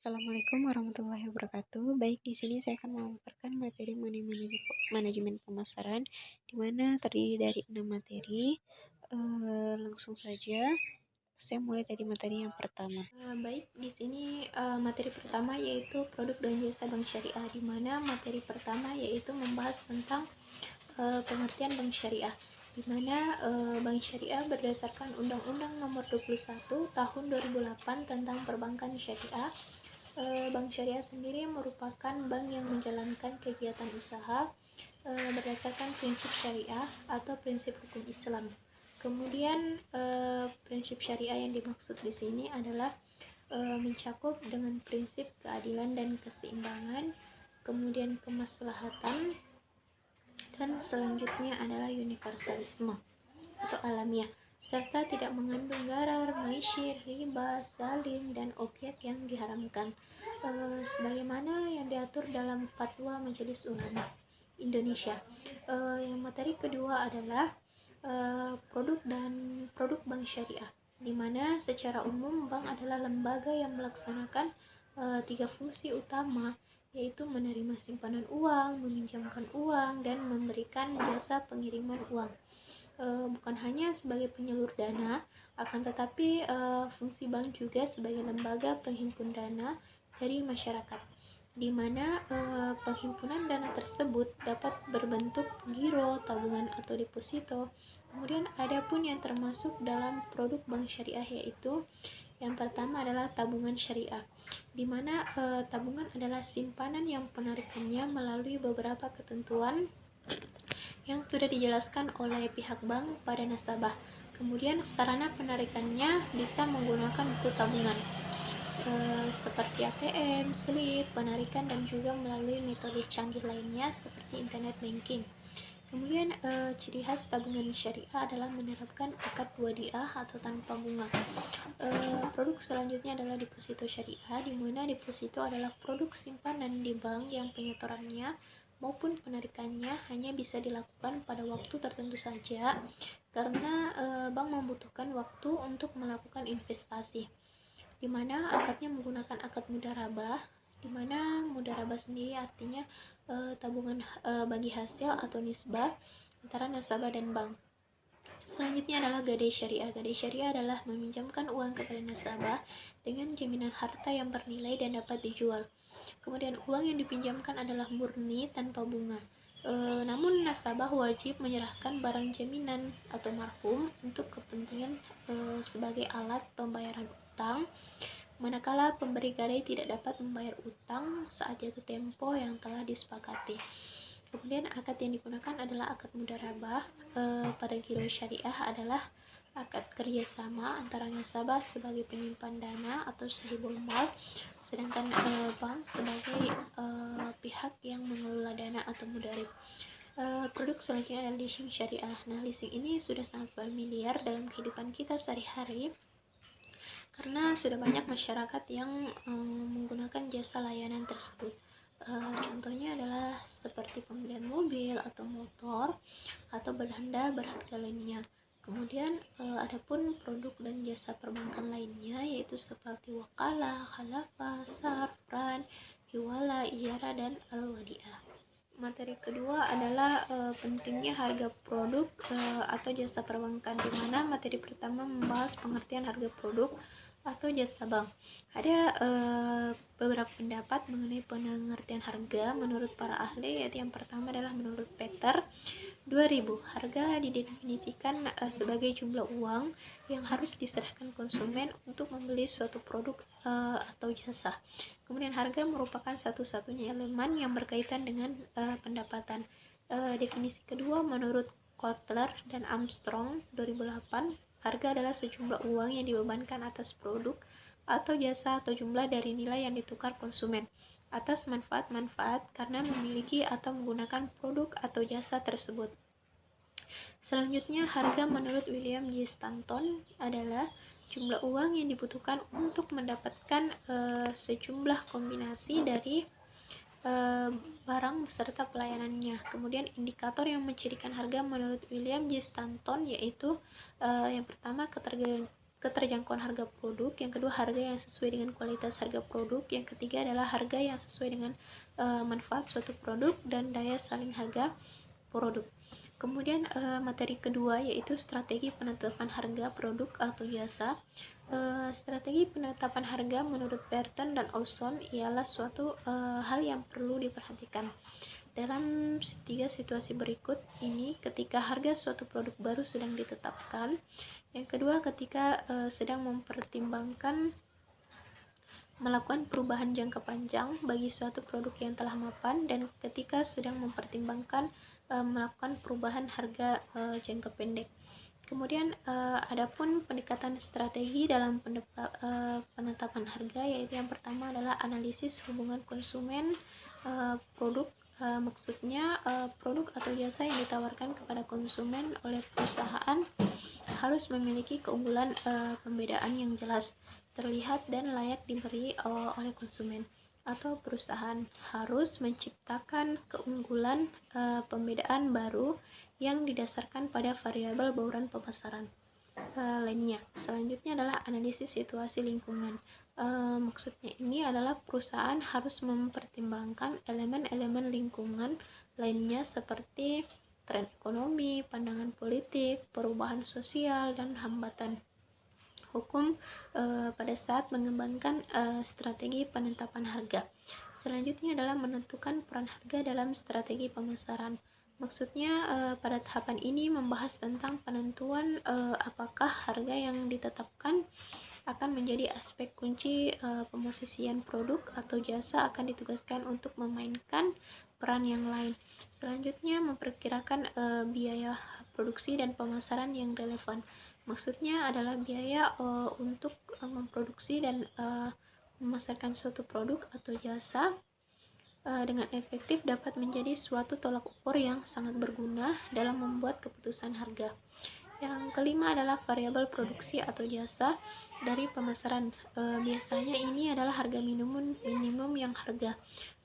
Assalamualaikum warahmatullahi wabarakatuh. Baik, di sini saya akan memaparkan materi mengenai manajemen pemasaran, di mana terdiri dari 6 materi. Langsung saja, saya mulai dari materi yang pertama. Baik, di sini materi pertama yaitu produk dan jasa bank syariah, di mana materi pertama yaitu membahas tentang pengertian bank syariah, di mana bank syariah berdasarkan Undang-Undang Nomor 21 Tahun 2008 tentang Perbankan Syariah. Bank syariah sendiri merupakan bank yang menjalankan kegiatan usaha berdasarkan prinsip syariah atau prinsip hukum Islam. Kemudian prinsip syariah yang dimaksud di sini adalah mencakup dengan prinsip keadilan dan keseimbangan, kemudian kemaslahatan, dan selanjutnya adalah universalisme atau alamiah, serta tidak mengandung gharar, maisir, riba, zalim, dan objek yang diharamkan, sebagaimana yang diatur dalam Fatwa Majelis Ulama Indonesia. Yang materi kedua adalah produk bank syariah, di mana secara umum bank adalah lembaga yang melaksanakan 3 fungsi utama, yaitu menerima simpanan uang, meminjamkan uang, dan memberikan jasa pengiriman uang. Bukan hanya sebagai penyalur dana, akan tetapi fungsi bank juga sebagai lembaga penghimpun dana dari masyarakat, di mana penghimpunan dana tersebut dapat berbentuk giro, tabungan, atau deposito. Kemudian ada pun yang termasuk dalam produk bank syariah, yaitu yang pertama adalah tabungan syariah, di mana tabungan adalah simpanan yang penarikannya melalui beberapa ketentuan yang sudah dijelaskan oleh pihak bank pada nasabah. Kemudian sarana penarikannya bisa menggunakan buku tabungan seperti ATM, slip, penarikan, dan juga melalui metode canggih lainnya seperti internet banking. Kemudian ciri khas tabungan syariah adalah menerapkan akad wadiah atau tanpa bunga. Produk selanjutnya adalah deposito syariah, di mana deposito adalah produk simpanan di bank yang penyetorannya maupun penarikannya hanya bisa dilakukan pada waktu tertentu saja, karena bank membutuhkan waktu untuk melakukan investasi, di mana akadnya menggunakan akad mudharabah, di mana mudharabah sendiri artinya tabungan bagi hasil atau nisbah antara nasabah dan bank. Selanjutnya adalah gadai syariah. Gadai syariah adalah meminjamkan uang kepada nasabah dengan jaminan harta yang bernilai dan dapat dijual. Kemudian uang yang dipinjamkan adalah murni tanpa bunga. Namun nasabah wajib menyerahkan barang jaminan atau marhum untuk kepentingan sebagai alat pembayaran utang, manakala pemberi gadai tidak dapat membayar utang saat jatuh tempo yang telah disepakati. Kemudian akad yang digunakan adalah akad mudharabah. Pada giro syariah adalah akad kerjasama antara nasabah sebagai penyimpan dana atau sahibul mal, sedangkan bank sebagai pihak yang mengelola dana atau mudharib. Produk selanjutnya adalah leasing syariah. Nah, leasing ini sudah sangat familiar dalam kehidupan kita sehari-hari, karena sudah banyak masyarakat yang menggunakan jasa layanan tersebut. Contohnya adalah seperti pembelian mobil atau motor atau benda berharga lainnya. Kemudian adapun produk dan jasa perbankan lainnya, yaitu seperti wakalah, khalafah, sarf, ran, hiwala, ijara, dan al-wadiah. Materi kedua adalah pentingnya harga produk atau jasa perbankan, di mana materi pertama membahas pengertian harga produk atau jasa bank. Ada beberapa pendapat mengenai pengertian harga menurut para ahli, yaitu yang pertama adalah menurut Peter 2000. Harga didefinisikan sebagai jumlah uang yang harus diserahkan konsumen untuk membeli suatu produk atau jasa. Kemudian harga merupakan satu-satunya elemen yang berkaitan dengan pendapatan. Definisi kedua menurut Kotler dan Armstrong 2008, harga adalah sejumlah uang yang dibebankan atas produk atau jasa atau jumlah dari nilai yang ditukar konsumen atas manfaat-manfaat karena memiliki atau menggunakan produk atau jasa tersebut. Selanjutnya, harga menurut William J. Stanton adalah jumlah uang yang dibutuhkan untuk mendapatkan sejumlah kombinasi dari barang beserta pelayanannya. Kemudian indikator yang mencirikan harga menurut William J. Stanton yaitu yang pertama keterjangkauan harga produk, yang kedua harga yang sesuai dengan kualitas harga produk, yang ketiga adalah harga yang sesuai dengan manfaat suatu produk dan daya saing harga produk. Kemudian materi kedua yaitu strategi penetapan harga produk atau jasa. Strategi penetapan harga menurut Burton dan Olson ialah suatu hal yang perlu diperhatikan dalam 3 situasi berikut ini: ketika harga suatu produk baru sedang ditetapkan, yang kedua ketika sedang mempertimbangkan melakukan perubahan jangka panjang bagi suatu produk yang telah mapan, dan ketika sedang mempertimbangkan melakukan perubahan harga jangka pendek. Kemudian adapun pendekatan strategi dalam penetapan harga, yaitu yang pertama adalah analisis hubungan konsumen produk. Maksudnya produk atau jasa yang ditawarkan kepada konsumen oleh perusahaan harus memiliki keunggulan pembedaan yang jelas, terlihat dan layak diberi oleh konsumen, atau perusahaan harus menciptakan keunggulan pembedaan baru yang didasarkan pada variabel bauran pemasaran lainnya. Selanjutnya adalah analisis situasi lingkungan. Maksudnya ini adalah perusahaan harus mempertimbangkan elemen-elemen lingkungan lainnya seperti tren ekonomi, pandangan politik, perubahan sosial, dan hambatan hukum pada saat mengembangkan strategi penetapan harga. Selanjutnya adalah menentukan peran harga dalam strategi pemasaran. Maksudnya pada tahapan ini membahas tentang penentuan apakah harga yang ditetapkan akan menjadi aspek kunci pemosisian produk atau jasa akan ditugaskan untuk memainkan peran yang lain. Selanjutnya memperkirakan biaya produksi dan pemasaran yang relevan. Maksudnya adalah biaya untuk memproduksi dan memasarkan suatu produk atau jasa dengan efektif dapat menjadi suatu tolak ukur yang sangat berguna dalam membuat keputusan harga. Yang kelima adalah variabel produksi atau jasa dari pemasaran. Biasanya ini adalah harga minimum yang harga.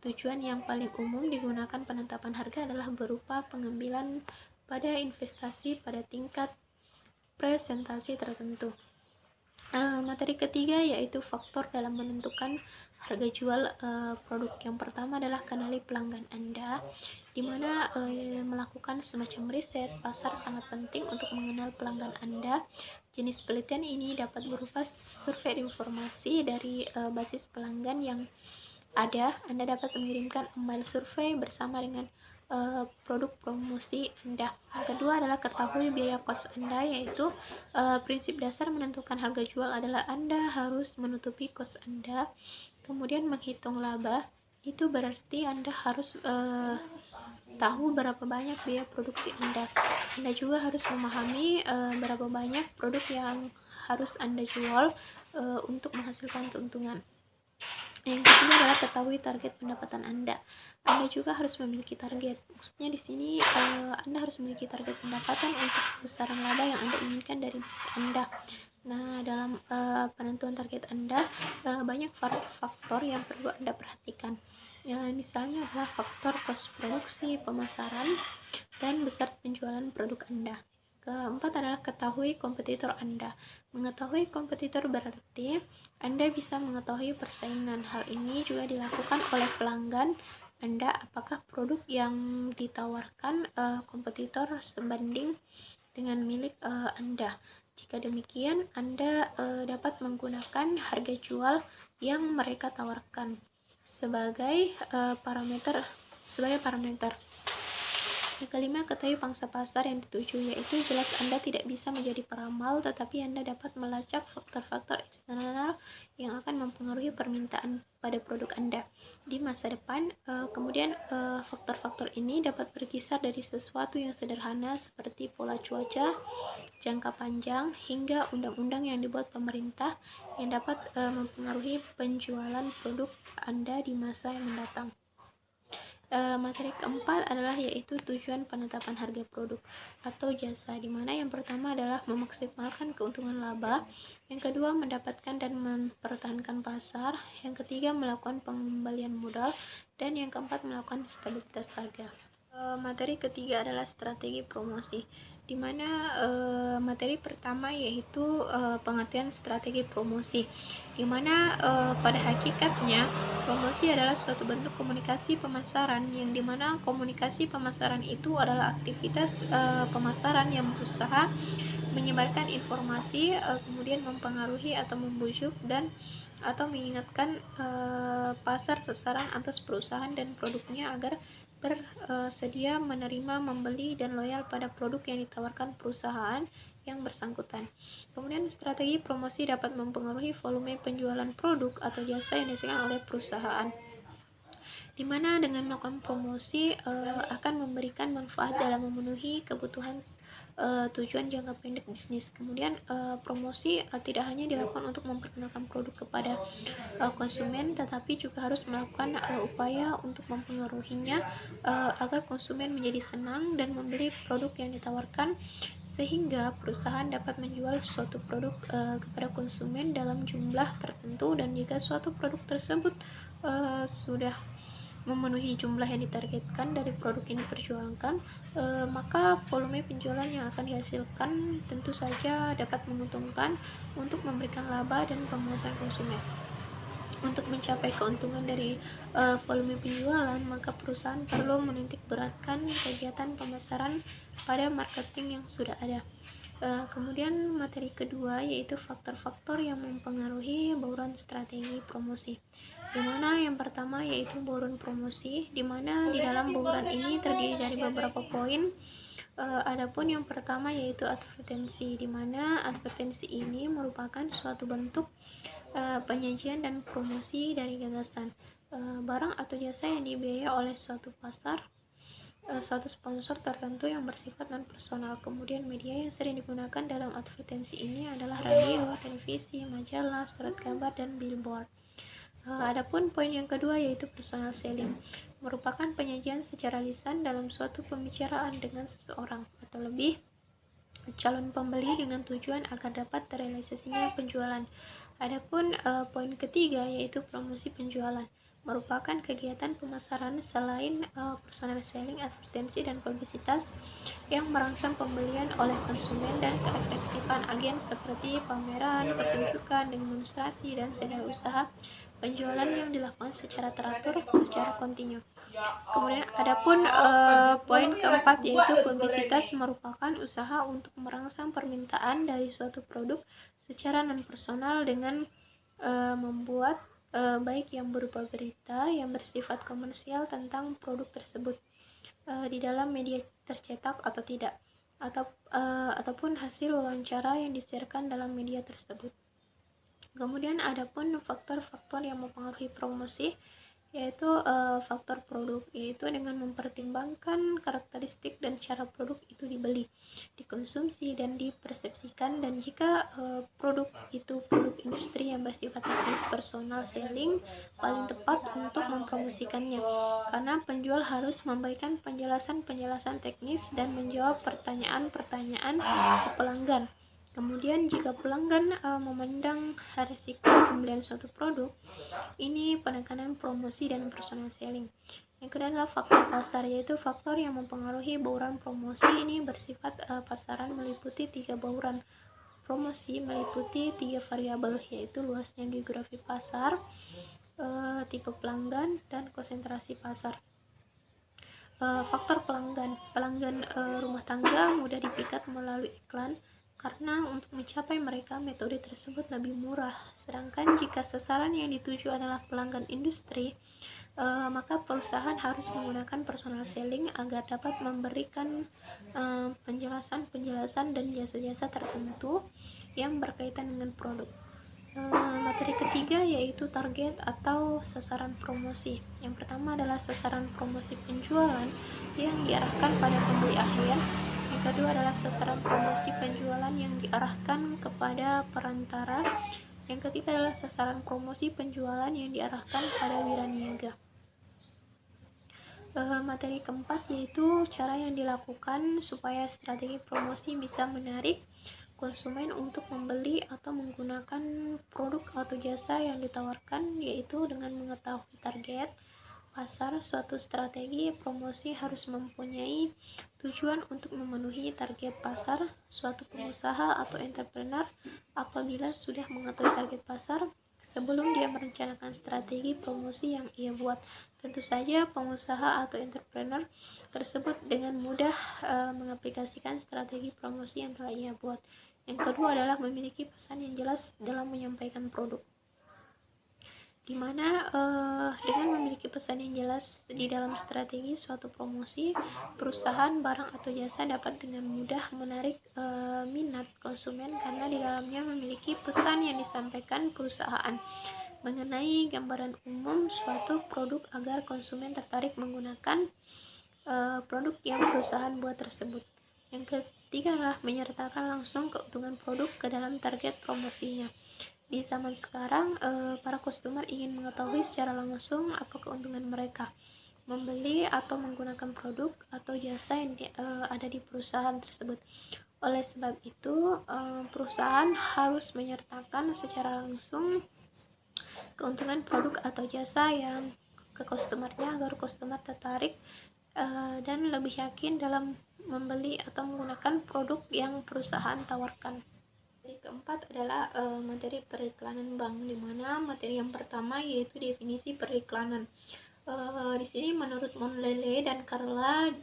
Tujuan yang paling umum digunakan penetapan harga adalah berupa pengambilan pada investasi pada tingkat presentasi tertentu. Materi ketiga yaitu faktor dalam menentukan harga jual produk. Yang pertama adalah kenali pelanggan Anda, di mana melakukan semacam riset pasar sangat penting untuk mengenal pelanggan Anda. Jenis penelitian ini dapat berupa survei informasi dari basis pelanggan yang ada. Anda dapat mengirimkan email survei bersama dengan produk promosi Anda. Yang kedua adalah ketahui biaya kos Anda, yaitu prinsip dasar menentukan harga jual adalah Anda harus menutupi kos Anda. Kemudian menghitung laba, itu berarti Anda harus tahu berapa banyak biaya produksi Anda. Anda juga harus memahami berapa banyak produk yang harus Anda jual untuk menghasilkan keuntungan. Yang ketiga adalah ketahui target pendapatan Anda. Anda juga harus memiliki target. Maksudnya di sini Anda harus memiliki target pendapatan untuk besaran laba yang Anda inginkan dari bisnis Anda. Nah, dalam penentuan target Anda banyak faktor yang perlu Anda perhatikan. Misalnya adalah faktor kos produksi, pemasaran, dan besar penjualan produk Anda. Keempat adalah ketahui kompetitor Anda. Mengetahui kompetitor berarti Anda bisa mengetahui persaingan. Hal ini juga dilakukan oleh pelanggan Anda. Apakah produk yang ditawarkan kompetitor sebanding dengan milik Anda? Jika demikian, Anda dapat menggunakan harga jual yang mereka tawarkan sebagai parameter. Yang kelima, ketahui pangsa pasar yang dituju, yaitu jelas Anda tidak bisa menjadi peramal, tetapi Anda dapat melacak faktor-faktor eksternal yang akan mempengaruhi permintaan pada produk Anda di masa depan. Kemudian faktor-faktor ini dapat berkisar dari sesuatu yang sederhana seperti pola cuaca jangka panjang hingga undang-undang yang dibuat pemerintah yang dapat mempengaruhi penjualan produk Anda di masa yang mendatang. Materi keempat adalah yaitu tujuan penetapan harga produk atau jasa, di mana yang pertama adalah memaksimalkan keuntungan laba, yang kedua mendapatkan dan mempertahankan pasar, yang ketiga melakukan pengembalian modal, dan yang keempat melakukan stabilitas harga. Materi ketiga adalah strategi promosi, di mana materi pertama yaitu pengertian strategi promosi, di mana pada hakikatnya promosi adalah suatu bentuk komunikasi pemasaran, yang dimana komunikasi pemasaran itu adalah aktivitas pemasaran yang berusaha menyebarkan informasi, kemudian mempengaruhi atau membujuk dan atau mengingatkan pasar sasaran atas perusahaan dan produknya agar bersedia menerima, membeli, dan loyal pada produk yang ditawarkan perusahaan yang bersangkutan. Kemudian strategi promosi dapat mempengaruhi volume penjualan produk atau jasa yang disediakan oleh perusahaan, di mana dengan melakukan promosi akan memberikan manfaat dalam memenuhi kebutuhan tujuan jangka pendek bisnis. Kemudian promosi tidak hanya dilakukan untuk memperkenalkan produk kepada konsumen, tetapi juga harus melakukan upaya untuk mempengaruhinya agar konsumen menjadi senang dan membeli produk yang ditawarkan, sehingga perusahaan dapat menjual suatu produk kepada konsumen dalam jumlah tertentu, dan jika suatu produk tersebut sudah memenuhi jumlah yang ditargetkan dari produk yang diperjualkan, maka volume penjualan yang akan dihasilkan tentu saja dapat menguntungkan untuk memberikan laba dan pemuasan konsumen. Untuk mencapai keuntungan dari volume penjualan, maka perusahaan perlu menitik beratkan kegiatan pemasaran pada marketing yang sudah ada. Kemudian materi kedua yaitu faktor-faktor yang mempengaruhi bauran strategi promosi, di mana yang pertama yaitu bauran promosi, di mana di dalam bauran ini terdiri dari beberapa poin. Adapun yang pertama yaitu advertensi, di mana advertensi ini merupakan suatu bentuk penyajian dan promosi dari gagasan barang atau jasa yang dibiayai oleh suatu pasar, suatu sponsor tertentu yang bersifat non-personal. Kemudian media yang sering digunakan dalam advertensi ini adalah radio, televisi, majalah, surat kabar, dan billboard. Adapun poin yang kedua yaitu personal selling, merupakan penyajian secara lisan dalam suatu pembicaraan dengan seseorang atau lebih calon pembeli dengan tujuan agar dapat terrealisasinya penjualan. Adapun poin ketiga yaitu promosi penjualan, merupakan kegiatan pemasaran selain personal selling, advertensi, dan publisitas yang merangsang pembelian oleh konsumen dan keefektifan agen seperti pameran, pertunjukan, demonstrasi, dan segala usaha penjualan yang dilakukan secara teratur, secara kontinu. Kemudian adapun poin keempat yaitu publisitas, merupakan usaha untuk merangsang permintaan dari suatu produk secara non-personal dengan membuat baik yang berupa berita yang bersifat komersial tentang produk tersebut di dalam media tercetak atau tidak, ataupun hasil wawancara yang disiarkan dalam media tersebut. Kemudian adapun faktor-faktor yang mempengaruhi promosi yaitu faktor produk, yaitu dengan mempertimbangkan karakteristik dan cara produk itu dibeli, dikonsumsi, dan dipersepsikan. Dan jika produk itu produk industri yang bersifat teknis, personal selling paling tepat untuk mempromosikannya, karena penjual harus memberikan penjelasan-penjelasan teknis dan menjawab pertanyaan-pertanyaan pelanggan. Kemudian jika pelanggan memandang risiko pembelian suatu produk, ini penekanan promosi dan personal selling. Yang kedua adalah faktor pasar, yaitu faktor yang mempengaruhi bauran promosi. Ini bersifat pasaran, meliputi 3 bauran promosi, meliputi 3 variabel, yaitu luasnya geografi pasar, tipe pelanggan, dan konsentrasi pasar. Faktor pelanggan rumah tangga mudah dipikat melalui iklan, karena untuk mencapai mereka metode tersebut lebih murah. Sedangkan jika sasaran yang dituju adalah pelanggan industri, maka perusahaan harus menggunakan personal selling agar dapat memberikan penjelasan dan jasa-jasa tertentu yang berkaitan dengan produk. Materi ketiga yaitu target atau sasaran promosi. Yang pertama adalah sasaran promosi penjualan yang diarahkan pada pembeli akhir. Yang kedua adalah sasaran promosi penjualan yang diarahkan kepada perantara. Yang ketiga adalah sasaran promosi penjualan yang diarahkan pada wiraniaga. Materi keempat yaitu cara yang dilakukan supaya strategi promosi bisa menarik konsumen untuk membeli atau menggunakan produk atau jasa yang ditawarkan, yaitu dengan mengetahui target, pasar, suatu strategi promosi harus mempunyai tujuan untuk memenuhi target pasar. Suatu pengusaha atau entrepreneur apabila sudah mengetahui target pasar sebelum dia merencanakan strategi promosi yang ia buat, tentu saja pengusaha atau entrepreneur tersebut dengan mudah mengaplikasikan strategi promosi yang telah ia buat. Yang kedua adalah memiliki pesan yang jelas dalam menyampaikan produk, di mana dengan memiliki pesan yang jelas di dalam strategi suatu promosi, perusahaan, barang atau jasa dapat dengan mudah menarik minat konsumen karena di dalamnya memiliki pesan yang disampaikan perusahaan mengenai gambaran umum suatu produk agar konsumen tertarik menggunakan produk yang perusahaan buat tersebut. Yang ketiga adalah menyertakan langsung keuntungan produk ke dalam target promosinya. Di zaman sekarang, para customer ingin mengetahui secara langsung apa keuntungan mereka membeli atau menggunakan produk atau jasa yang ada di perusahaan tersebut. Oleh sebab itu, perusahaan harus menyertakan secara langsung keuntungan produk atau jasa yang ke customernya agar customer tertarik dan lebih yakin dalam membeli atau menggunakan produk yang perusahaan tawarkan. Materi keempat adalah materi periklanan bank, di mana materi yang pertama yaitu definisi periklanan. Di sini menurut Monlele dan Carla,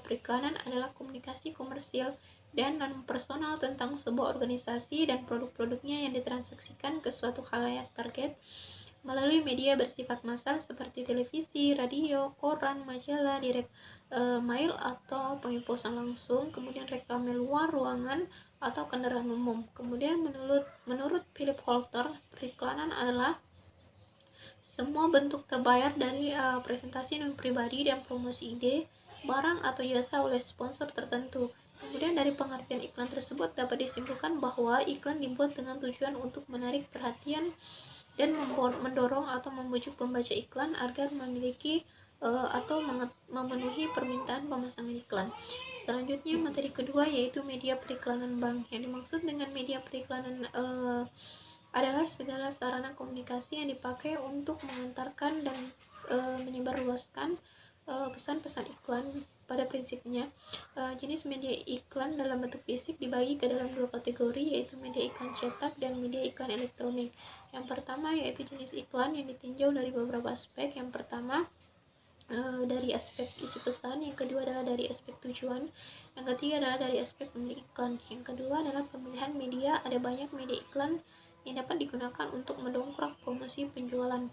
periklanan adalah komunikasi komersial dan non-personal tentang sebuah organisasi dan produk-produknya yang ditransaksikan ke suatu khalayak target melalui media bersifat massal seperti televisi, radio, koran, majalah, direct mail atau pengeposan langsung, kemudian reklame luar ruangan atau kendaraan umum. Kemudian menurut Philip Holter, periklanan adalah semua bentuk terbayar dari presentasi non-pribadi dan promosi ide, barang atau jasa oleh sponsor tertentu. Kemudian dari pengertian iklan tersebut dapat disimpulkan bahwa iklan dibuat dengan tujuan untuk menarik perhatian dan mendorong atau membujuk pembaca iklan agar memiliki atau memenuhi permintaan pemasangan iklan. Selanjutnya materi kedua yaitu media periklanan bank. Yang dimaksud dengan media periklanan adalah segala sarana komunikasi yang dipakai untuk mengantarkan dan menyebarluaskan pesan-pesan iklan. Pada prinsipnya, jenis media iklan dalam bentuk fisik dibagi ke dalam dua kategori, yaitu media iklan cetak dan media iklan elektronik. Yang pertama yaitu jenis iklan yang ditinjau dari beberapa aspek. Yang pertama dari aspek isi pesan, yang kedua adalah dari aspek tujuan, yang ketiga adalah dari aspek pemilik iklan. Yang kedua adalah pemilihan media. Ada banyak media iklan yang dapat digunakan untuk mendongkrak promosi penjualan.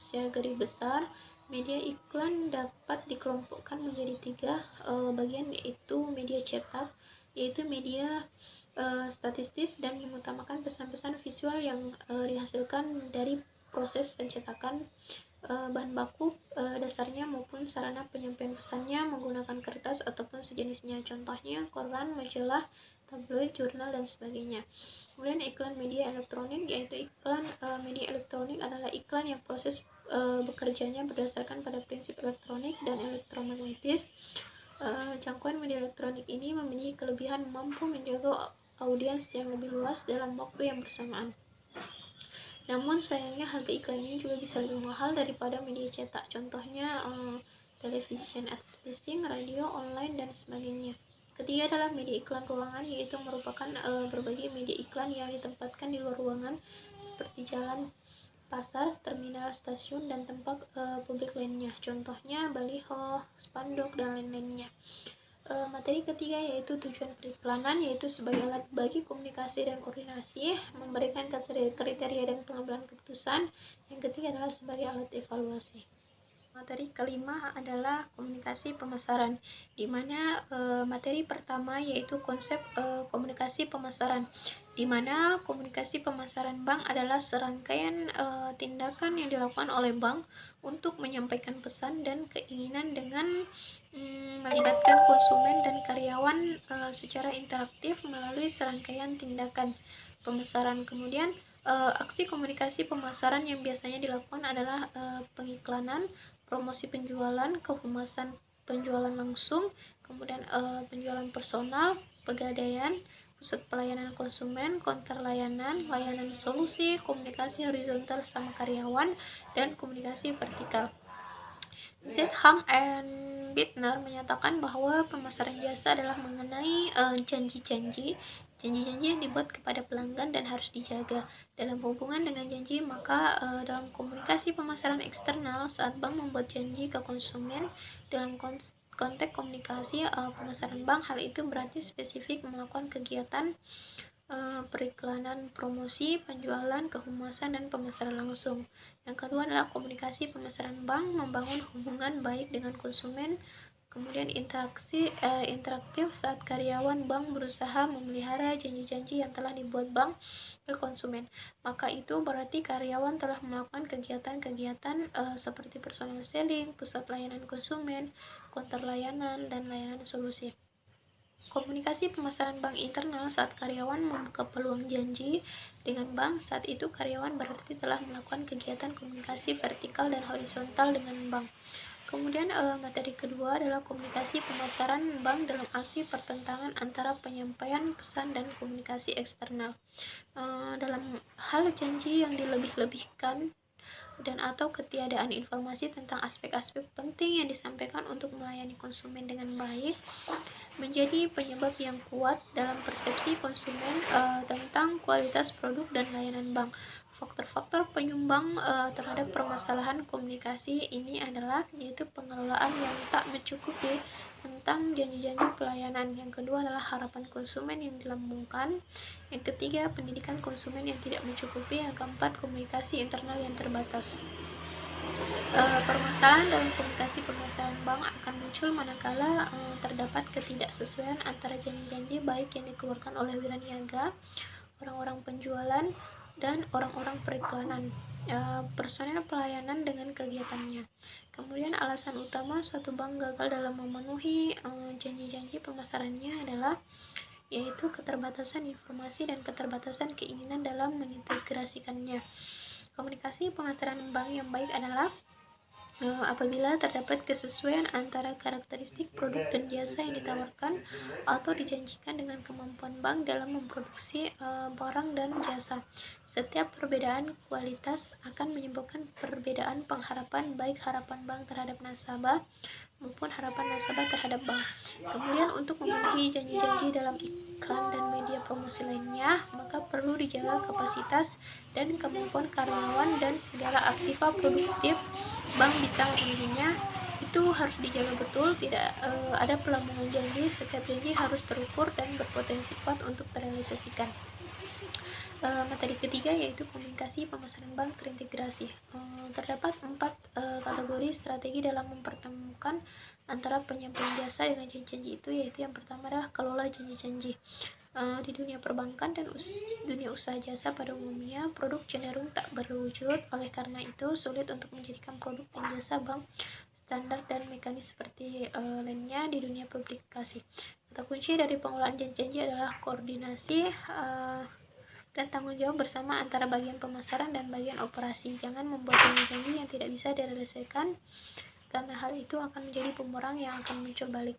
Secara garis besar, media iklan dapat dikelompokkan menjadi tiga bagian, yaitu media cetak, yaitu media statistis dan mengutamakan pesan-pesan visual yang dihasilkan dari proses pencetakan bahan baku dasarnya maupun sarana penyampaian pesannya menggunakan kertas ataupun sejenisnya, contohnya koran, majalah, tabloid, jurnal, dan sebagainya. Kemudian iklan media elektronik, yaitu iklan media elektronik adalah iklan yang proses bekerjanya berdasarkan pada prinsip elektronik dan elektromagnetis. Jangkauan media elektronik ini memiliki kelebihan mampu menjaga audiens yang lebih luas dalam waktu yang bersamaan. Namun sayangnya harga iklan ini juga bisa lebih mahal daripada media cetak, contohnya television advertising, radio, online, dan sebagainya. Ketiga adalah media iklan ruangan, yaitu merupakan berbagai media iklan yang ditempatkan di luar ruangan seperti jalan, pasar, terminal, stasiun, dan tempat publik lainnya, contohnya baliho, spanduk, dan lain-lainnya. Materi ketiga yaitu tujuan periklanan, yaitu sebagai alat bagi komunikasi dan koordinasi, memberikan kriteria dan pengambilan keputusan. Yang ketiga adalah sebagai alat evaluasi. Materi kelima adalah komunikasi pemasaran, di mana materi pertama yaitu konsep komunikasi pemasaran, di mana komunikasi pemasaran bank adalah serangkaian tindakan yang dilakukan oleh bank untuk menyampaikan pesan dan keinginan dengan melibatkan konsumen dan karyawan secara interaktif melalui serangkaian tindakan pemasaran. Kemudian aksi komunikasi pemasaran yang biasanya dilakukan adalah pengiklanan, promosi penjualan, kehumasan penjualan langsung, kemudian penjualan personal, pegadaian, pusat pelayanan konsumen, counter layanan, layanan solusi, komunikasi horizontal sama karyawan, dan komunikasi vertikal. Zetham and Bittner menyatakan bahwa pemasaran jasa adalah mengenai janji-janji yang dibuat kepada pelanggan dan harus dijaga. Dalam hubungan dengan janji, maka dalam komunikasi pemasaran eksternal, saat bank membuat janji ke konsumen dalam konteks komunikasi pemasaran bank, hal itu berarti spesifik melakukan kegiatan periklanan, promosi, penjualan, kehumasan, dan pemasaran langsung. Yang kedua adalah komunikasi pemasaran bank, membangun hubungan baik dengan konsumen. Kemudian interaktif saat karyawan bank berusaha memelihara janji-janji yang telah dibuat bank ke konsumen. Maka itu berarti karyawan telah melakukan kegiatan-kegiatan seperti personal selling, pusat layanan konsumen, counter layanan, dan layanan solusi. Komunikasi pemasaran bank internal saat karyawan membuka peluang janji dengan bank, saat itu karyawan berarti telah melakukan kegiatan komunikasi vertikal dan horizontal dengan bank. Kemudian materi kedua adalah komunikasi pemasaran bank dalam aksi pertentangan antara penyampaian pesan dan komunikasi eksternal. Dalam hal janji yang dilebih-lebihkan dan atau ketiadaan informasi tentang aspek-aspek penting yang disampaikan untuk melayani konsumen dengan baik menjadi penyebab yang kuat dalam persepsi konsumen tentang kualitas produk dan layanan bank. Faktor-faktor penyumbang terhadap permasalahan komunikasi ini adalah yaitu pengelolaan yang tak mencukupi tentang janji-janji pelayanan. Yang kedua adalah harapan konsumen yang dilambungkan. Yang ketiga, pendidikan konsumen yang tidak mencukupi. Yang keempat, komunikasi internal yang terbatas. Permasalahan dalam komunikasi pemasaran bank akan muncul manakala terdapat ketidaksesuaian antara janji-janji baik yang dikeluarkan oleh wiraniaga, orang-orang penjualan, dan orang-orang periklanan, personel pelayanan dengan kegiatannya. Kemudian alasan utama suatu bank gagal dalam memenuhi janji-janji pemasarannya adalah yaitu keterbatasan informasi dan keterbatasan keinginan dalam mengintegrasikannya. Komunikasi pemasaran bank yang baik adalah apabila terdapat kesesuaian antara karakteristik produk dan jasa yang ditawarkan atau dijanjikan dengan kemampuan bank dalam memproduksi barang dan jasa. Setiap perbedaan kualitas akan menyebabkan perbedaan pengharapan, baik harapan bank terhadap nasabah maupun harapan nasabah terhadap bank. Kemudian untuk memenuhi janji-janji dalam iklan dan media promosi lainnya, maka perlu dijaga kapasitas dan kemampuan karyawan dan segala aktiva produktif bank bisa memenuhinya. Itu harus dijaga betul, tidak ada pelambungan janji. Setiap janji harus terukur dan berpotensi kuat untuk terrealisasikan. Materi ketiga yaitu komunikasi pemasaran bank terintegrasi. Terdapat 4 kategori strategi dalam mempertemukan antara penyampaian jasa dengan janji-janji itu, yaitu yang pertama adalah kelola janji-janji. Di dunia perbankan dan dunia usaha jasa pada umumnya, produk cenderung tak berwujud. Oleh karena itu, sulit untuk menjadikan produk dan jasa bank standar dan mekanis seperti lainnya di dunia publikasi. Kata kunci dari pengelolaan janji-janji adalah koordinasi dan tanggung jawab bersama antara bagian pemasaran dan bagian operasi. Jangan membuat janji-janji yang tidak bisa direalisasikan, karena hal itu akan menjadi bumerang yang akan muncul balik.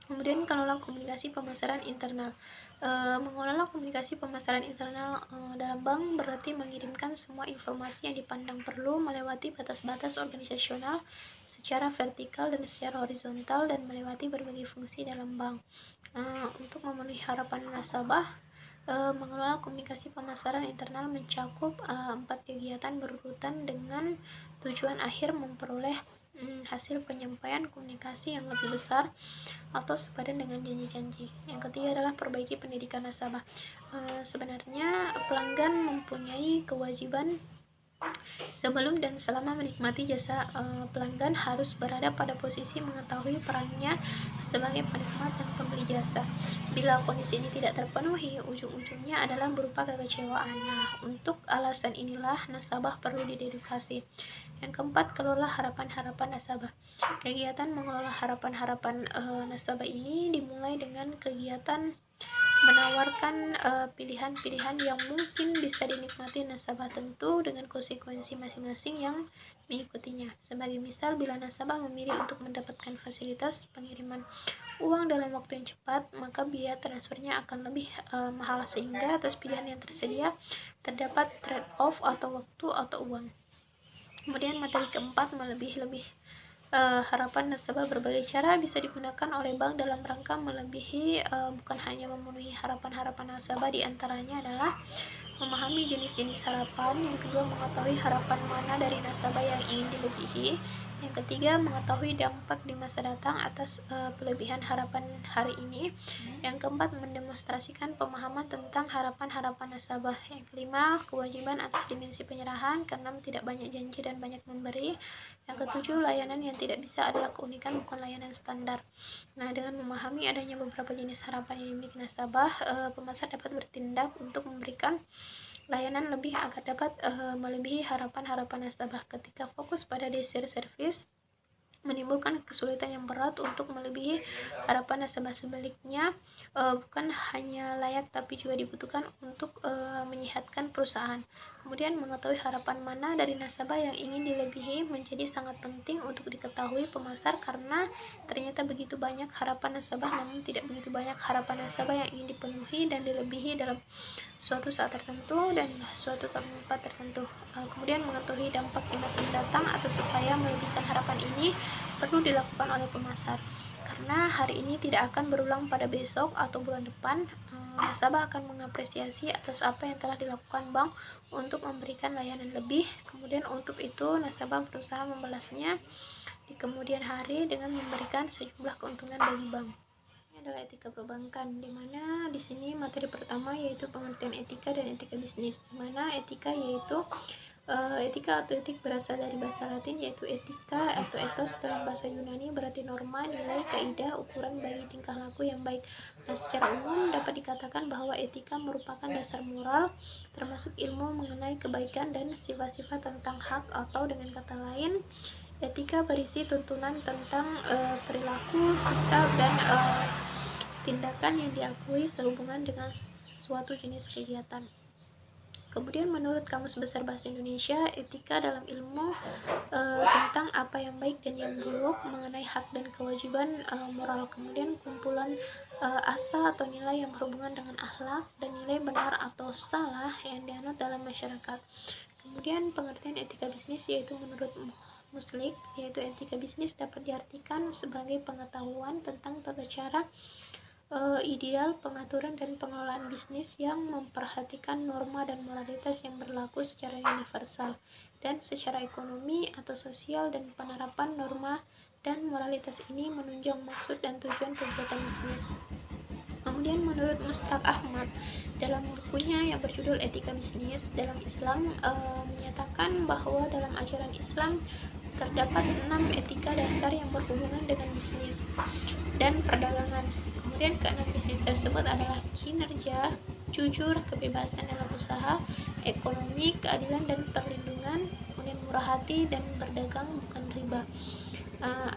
Kemudian kelola komunikasi pemasaran internal. Mengelola komunikasi pemasaran internal dalam bank berarti mengirimkan semua informasi yang dipandang perlu melewati batas-batas organisasional secara vertikal dan secara horizontal dan melewati berbagai fungsi dalam bank. Untuk memenuhi harapan nasabah, mengelola komunikasi pemasaran internal mencakup 4 kegiatan berurutan dengan tujuan akhir memperoleh hasil penyampaian komunikasi yang lebih besar atau sepadan dengan janji-janji. Yang ketiga adalah perbaiki pendidikan nasabah. Sebenarnya pelanggan mempunyai kewajiban sebelum dan selama menikmati jasa pelanggan harus berada pada posisi mengetahui perannya sebagai penikmat dan pembeli jasa. Bila kondisi ini tidak terpenuhi, ujung-ujungnya adalah berupa kekecewaan. Nah, untuk alasan inilah nasabah perlu didedukasi. Yang keempat, kelola harapan-harapan nasabah. Kegiatan mengelola harapan-harapan nasabah ini dimulai dengan kegiatan menawarkan pilihan-pilihan yang mungkin bisa dinikmati nasabah, tentu dengan konsekuensi masing-masing yang mengikutinya. Sebagai misal, bila nasabah memilih untuk mendapatkan fasilitas pengiriman uang dalam waktu yang cepat, maka biaya transfernya akan lebih mahal, sehingga atas pilihan yang tersedia terdapat trade-off atau waktu atau uang. Kemudian materi keempat, Harapan nasabah berbagai cara bisa digunakan oleh bank dalam rangka melebihi bukan hanya memenuhi harapan-harapan nasabah, diantaranya adalah memahami jenis-jenis harapan, yang kedua mengetahui harapan mana dari nasabah yang ingin dilebihi, yang ketiga mengetahui dampak di masa datang atas kelebihan harapan hari ini, yang keempat mendemonstrasikan pemahaman tentang harapan-harapan nasabah, yang kelima kewajiban atas dimensi penyerahan, keenam tidak banyak janji dan banyak memberi, yang ketujuh layanan yang tidak bisa adalah keunikan bukan layanan standar. Nah, dengan memahami adanya beberapa jenis harapan yang dimiliki nasabah, pemasar dapat bertindak untuk memberikan layanan lebih agar dapat melebihi harapan-harapan nasabah. Ketika fokus pada desire service menimbulkan kesulitan yang berat untuk melebihi harapan nasabah. Sebaliknya, bukan hanya layak tapi juga dibutuhkan untuk menyehatkan perusahaan. Kemudian mengetahui harapan mana dari nasabah yang ingin dilebihi menjadi sangat penting untuk diketahui pemasar, karena ternyata begitu banyak harapan nasabah namun tidak begitu banyak harapan nasabah yang ingin dipenuhi dan dilebihi dalam suatu saat tertentu dan suatu tempat tertentu. Kemudian mengetahui dampak di masa mendatang atau supaya melebihkan harapan ini perlu dilakukan oleh pemasar, karena hari ini tidak akan berulang pada besok atau bulan depan. Nasabah akan mengapresiasi atas apa yang telah dilakukan bank untuk memberikan layanan lebih. Kemudian untuk itu nasabah berusaha membalasnya di kemudian hari dengan memberikan sejumlah keuntungan bagi bank. Ini adalah etika perbankan, di mana di sini materi pertama yaitu pengertian etika dan etika bisnis, di mana etika yaitu etika atau etik berasal dari bahasa Latin yaitu etika atau ethos, dalam bahasa Yunani berarti norma, nilai, kaidah, ukuran bagi tingkah laku yang baik. Nah, secara umum dapat dikatakan bahwa etika merupakan dasar moral, termasuk ilmu mengenai kebaikan dan sifat-sifat tentang hak, atau dengan kata lain, etika berisi tuntunan tentang perilaku, sikap, dan tindakan yang diakui sehubungan dengan suatu jenis kegiatan. Kemudian menurut Kamus Besar Bahasa Indonesia, etika dalam ilmu tentang apa yang baik dan yang buruk, mengenai hak dan kewajiban moral. Kemudian kumpulan asa atau nilai yang berhubungan dengan akhlak dan nilai benar atau salah yang dianut dalam masyarakat. Kemudian pengertian etika bisnis yaitu menurut Muslik, yaitu etika bisnis dapat diartikan sebagai pengetahuan tentang tata cara ideal pengaturan dan pengelolaan bisnis yang memperhatikan norma dan moralitas yang berlaku secara universal dan secara ekonomi atau sosial, dan penerapan norma dan moralitas ini menunjang maksud dan tujuan kegiatan bisnis. Kemudian menurut Mustaq Ahmad dalam bukunya yang berjudul Etika Bisnis dalam Islam menyatakan bahwa dalam ajaran Islam terdapat 6 etika dasar yang berhubungan dengan bisnis dan perdagangan. Kemudian keenam bisnis tersebut adalah kinerja, jujur, kebebasan dalam usaha, ekonomi, keadilan dan perlindungan, kemudian murah hati, dan berdagang bukan riba.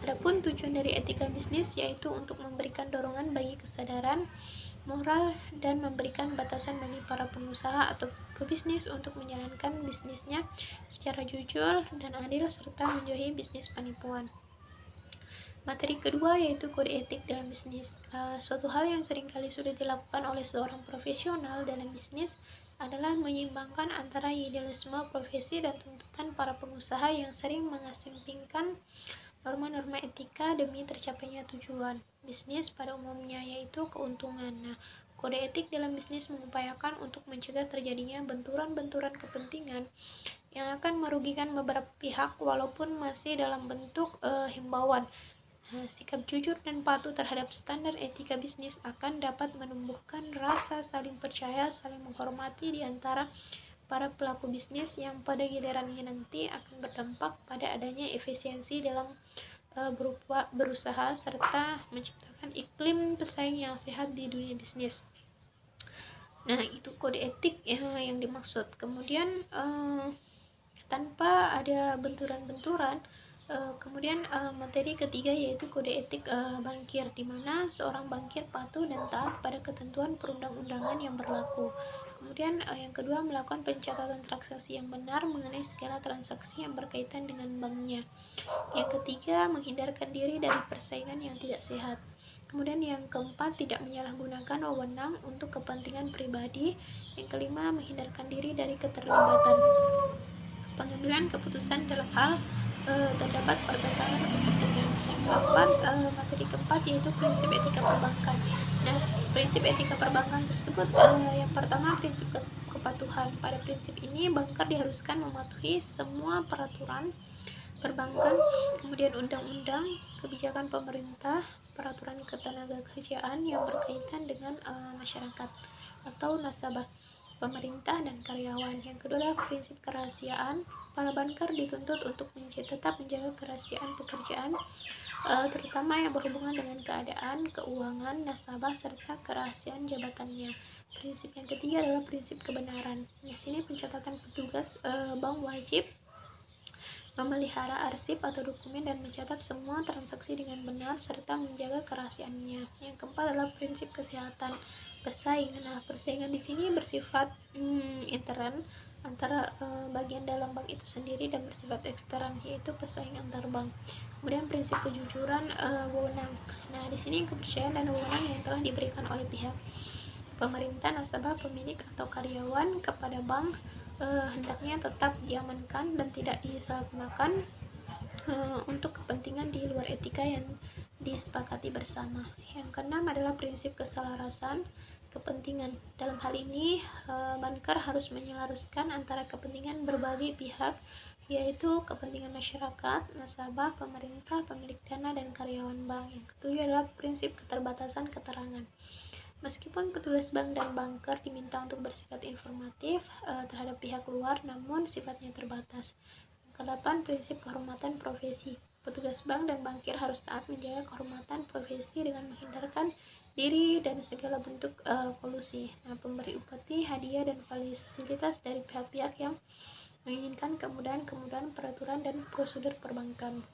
Adapun tujuan dari etika bisnis yaitu untuk memberikan dorongan bagi kesadaran moral dan memberikan batasan bagi para pengusaha atau pebisnis untuk menjalankan bisnisnya secara jujur dan adil serta menjauhi bisnis penipuan. Materi kedua yaitu kode etik dalam bisnis. Suatu hal yang seringkali sudah dilakukan oleh seorang profesional dalam bisnis adalah menyeimbangkan antara idealisme profesi dan tuntutan para pengusaha yang sering mengesampingkan norma-norma etika demi tercapainya tujuan bisnis pada umumnya, yaitu keuntungan. Nah, kode etik dalam bisnis mengupayakan untuk mencegah terjadinya benturan-benturan kepentingan yang akan merugikan beberapa pihak walaupun masih dalam bentuk himbauan. Sikap jujur dan patuh terhadap standar etika bisnis akan dapat menumbuhkan rasa saling percaya, saling menghormati di antara para pelaku bisnis yang pada gilirannya nanti akan berdampak pada adanya efisiensi dalam berusaha serta menciptakan iklim pesaing yang sehat di dunia bisnis. Nah, itu kode etik yang dimaksud. Kemudian tanpa ada benturan-benturan, kemudian materi ketiga yaitu kode etik bankir, di mana seorang bankir patuh dan taat pada ketentuan perundang-undangan yang berlaku. Kemudian yang kedua melakukan pencatatan transaksi yang benar mengenai segala transaksi yang berkaitan dengan banknya. Yang ketiga menghindarkan diri dari persaingan yang tidak sehat. Kemudian yang keempat tidak menyalahgunakan wewenang untuk kepentingan pribadi. Yang kelima menghindarkan diri dari keterlibatan pengambilan keputusan dalam hal terdapat pertentangan atau materi keempat yaitu prinsip etika perbankan. Nah, prinsip etika perbankan tersebut yang pertama prinsip kepatuhan. Pada prinsip ini bankar diharuskan mematuhi semua peraturan perbankan, kemudian undang-undang, kebijakan pemerintah, peraturan ketenagakerjaan yang berkaitan dengan masyarakat atau nasabah, pemerintah dan karyawan. Yang kedua adalah prinsip kerahasiaan. Para bankar dituntut untuk tetap menjaga kerahasiaan pekerjaan, terutama yang berhubungan dengan keadaan keuangan nasabah serta kerahasiaan jabatannya. Prinsip yang ketiga adalah prinsip kebenaran. Di sini pencatatan petugas bank wajib memelihara arsip atau dokumen dan mencatat semua transaksi dengan benar serta menjaga kerahasiaannya. Yang keempat adalah prinsip kesehatan bersaing. Nah, persaingan di sini bersifat intern antara bagian dalam bank itu sendiri dan bersifat ekstern yaitu pesaing antar bank. Kemudian prinsip kejujuran wewenang. Nah, di sini kepercayaan dan wewenang yang telah diberikan oleh pihak pemerintah, nasabah, pemilik atau karyawan kepada bank hendaknya tetap diamankan dan tidak disalahgunakan untuk kepentingan di luar etika yang disepakati bersama. Yang keenam adalah prinsip keselarasan kepentingan. Dalam hal ini, bankar harus menyelaraskan antara kepentingan berbagai pihak, yaitu kepentingan masyarakat, nasabah, pemerintah, pemilik dana, dan karyawan bank. Yang ketujuh adalah prinsip keterbatasan keterangan. Meskipun petugas bank dan banker diminta untuk bersifat informatif terhadap pihak luar, namun sifatnya terbatas. Kedelapan, prinsip kehormatan profesi. Petugas bank dan bankir harus taat menjaga kehormatan profesi dengan menghindarkan diri dan segala bentuk kolusi. Nah, pemberi upeti, hadiah, dan fasilitas dari pihak-pihak yang menginginkan kemudahan peraturan dan prosedur perbankan.